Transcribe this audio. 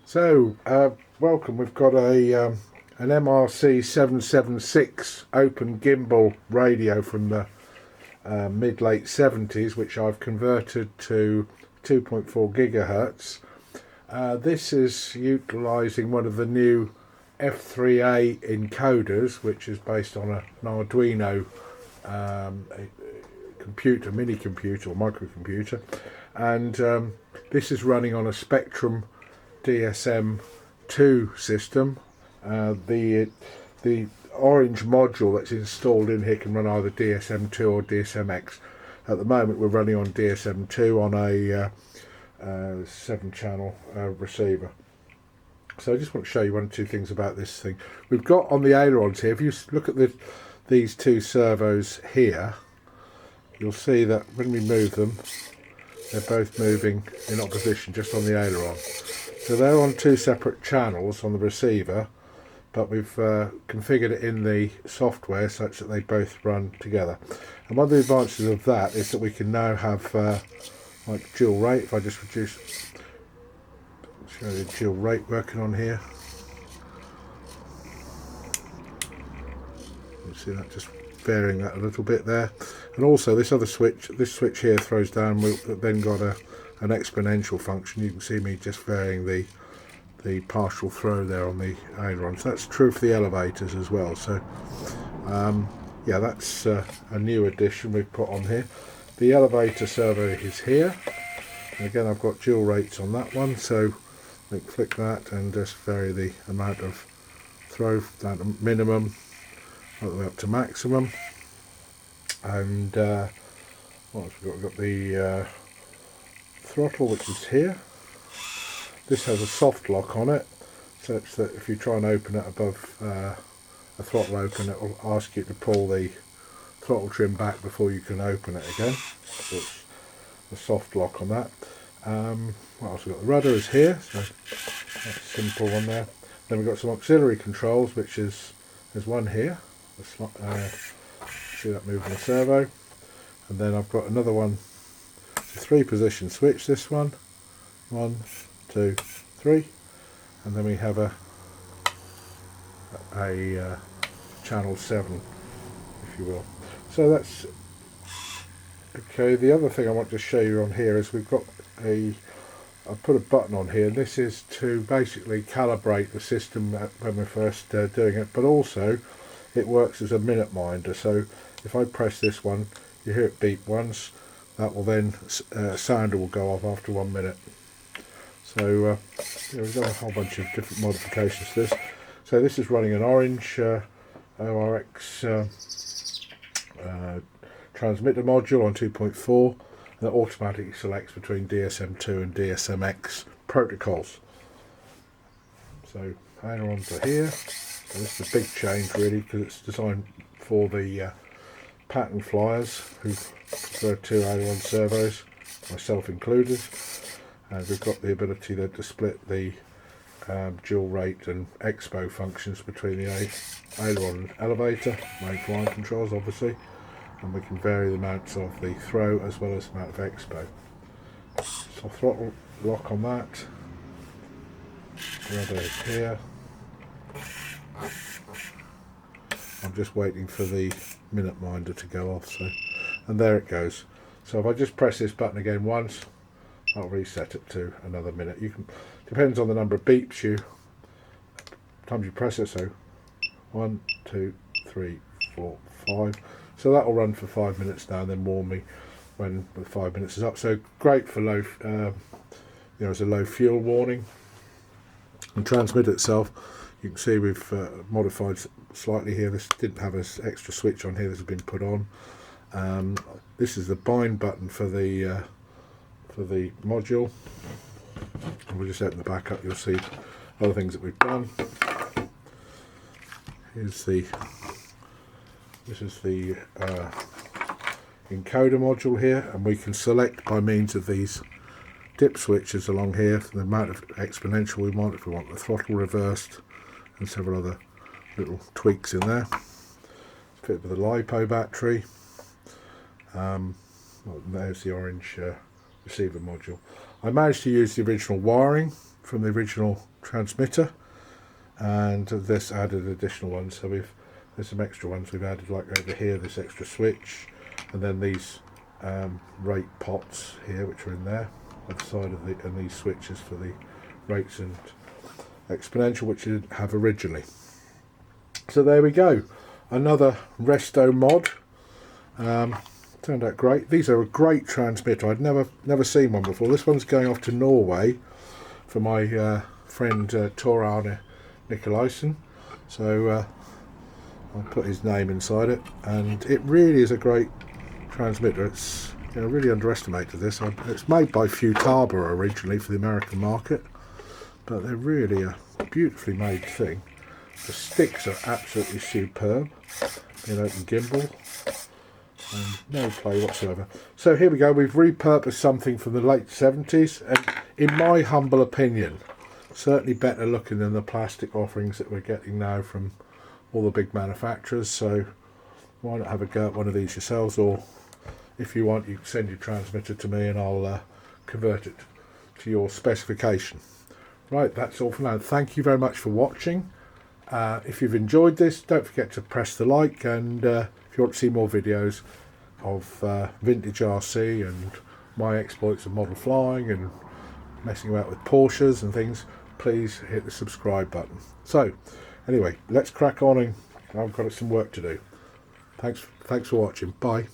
So, welcome. We've got an MRC 776 open gimbal radio from the mid-late 70s, which I've converted to 2.4 gigahertz. This is utilising one of the new F3A encoders, which is based on an Arduino computer, mini computer or microcomputer, and this is running on a Spectrum DSM2 system. The orange module that's installed in here can run either DSM2 or DSMX. At the moment we're running on DSM2 on a 7-channel receiver. So I just want to show you one or two things about this thing. We've got on the ailerons here, if you look at these two servos here, you'll see that when we move them, they're both moving in opposition just on the aileron. So they're on two separate channels on the receiver, but we've configured it in the software such that they both run together. And one of the advantages of that is that we can now have like dual rate. If I just show you dual rate working on here. You see that just varying that a little bit there. And also this other switch, this switch here throws down, we've then got an exponential function. You can see me just varying the partial throw there on the aileron. So that's true for the elevators as well. So yeah, that's a new addition we've put on here. The elevator servo is here, and again I've got dual rates on that one, so I click that and just vary the amount of throw down to minimum all the way up to maximum. And what else we've got the throttle, which is here. This has a soft lock on it, such that if you try and open it above a throttle open, it will ask you to pull the throttle trim back before you can open it again. So it's a soft lock on that. What else we've got? The rudder is here, so that's a simple one there. Then we've got some auxiliary controls, which is there's one here. See that moving the servo, and then I've got another one. It's a 3-position switch. This one, 1, 2, 3, and then we have a channel 7, if you will. So that's okay. The other thing I want to show you on here is we've got I put a button on here, and this is to basically calibrate the system when we're first doing it, but also it works as a minute minder. So if I press this one, you hear it beep once, that will then sounder will go off after 1 minute. So yeah, we've got a whole bunch of different modifications to this. So this is running an orange ORX transmitter module on 2.4 that automatically selects between DSM2 and DSMX protocols. So ailerons are here. And this is a big change really, because it's designed for the pattern flyers who prefer 2 aileron servos, myself included. And we've got the ability then to split the dual rate and expo functions between the aileron and elevator, main flying controls obviously, and we can vary the amounts of the throw as well as the amount of expo. So throttle lock on that, rudder is here. I'm just waiting for the minute minder to go off, so, and there it goes. So if I just press this button again once, I'll reset it to another minute. You can, depends on the number of beeps times you press it. So 1, 2, 3, 4, 5. So that will run for 5 minutes now, and then warn me when the 5 minutes is up. So great for low, as a low fuel warning. And transmitter itself, you can see we've modified slightly here. This didn't have an extra switch on here. This has been put on. This is the bind button for the module. And we'll just open the back up. You'll see other things that we've done. This is the encoder module here, and we can select by means of these dip switches along here the amount of exponential we want, if we want the throttle reversed, and several other little tweaks in there. Fit with a LiPo battery. Well, there's the orange receiver module. I managed to use the original wiring from the original transmitter, and this added additional ones. So there's some extra ones we've added, like over here, this extra switch, and then these rate pots here, which are in there at the side of and these switches for the rates and exponential, which you didn't have originally. So there we go, another Restomod. Turned out great. These are a great transmitter. I'd never seen one before. This one's going off to Norway for my friend Tor Arne Nikolaisen. So I'll put his name inside it, and it really is a great transmitter. It's, you know, really underestimated this. It's made by Futaba originally for the American market, but they're really a beautifully made thing. The sticks are absolutely superb. An open gimbal, and no play whatsoever. So here we go. We've repurposed something from the late 70s, and in my humble opinion, certainly better looking than the plastic offerings that we're getting now from all the big manufacturers. So why not have a go at one of these yourselves, or if you want, you can send your transmitter to me and I'll convert it to your specification. Right, that's all for now. Thank you very much for watching. If you've enjoyed this, don't forget to press the like, and if you want to see more videos of vintage RC and my exploits of model flying and messing about with Porsches and things, please hit the subscribe button. So anyway, let's crack on, and I've got some work to do. Thanks for watching. Bye.